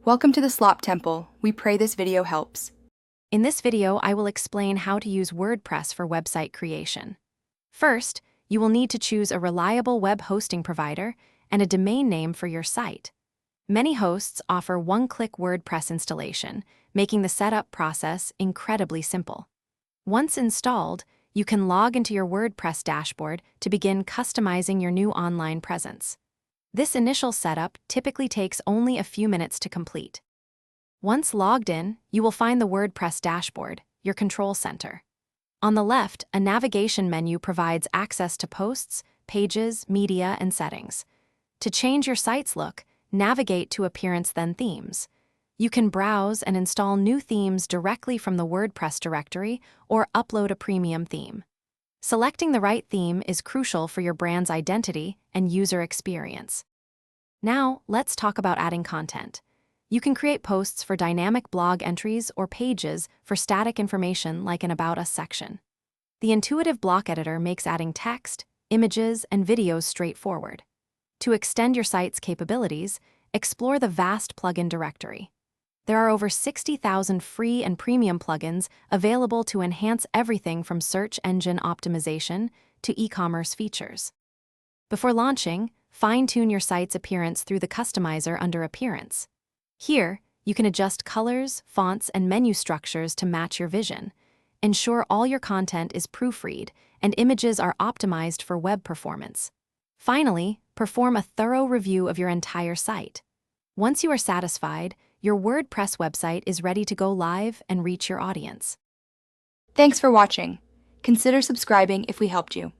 Welcome to the Slop Temple. We pray this video helps. In this video, I will explain how to use WordPress for website creation. First, you will need to choose a reliable web hosting provider and a domain name for your site. Many hosts offer one-click WordPress installation, making the setup process incredibly simple. Once installed, you can log into your WordPress dashboard to begin customizing your new online presence. This initial setup typically takes only a few minutes to complete. Once logged in, you will find the WordPress dashboard, your control center. On the left, a navigation menu provides access to posts, pages, media, and settings. To change your site's look, navigate to Appearance then Themes. You can browse and install new themes directly from the WordPress directory or upload a premium theme. Selecting the right theme is crucial for your brand's identity and user experience. Now, let's talk about adding content. You can create posts for dynamic blog entries or pages for static information like an About Us section. The intuitive block editor makes adding text, images, and videos straightforward. To extend your site's capabilities, explore the vast plugin directory. There are over 60,000 free and premium plugins available to enhance everything from search engine optimization to e-commerce features. Before launching, fine-tune your site's appearance through the customizer under Appearance. Here, you can adjust colors, fonts, and menu structures to match your vision. Ensure all your content is proofread and images are optimized for web performance. Finally, perform a thorough review of your entire site. Once you are satisfied, your WordPress website is ready to go live and reach your audience. Thanks for watching. Consider subscribing if we helped you.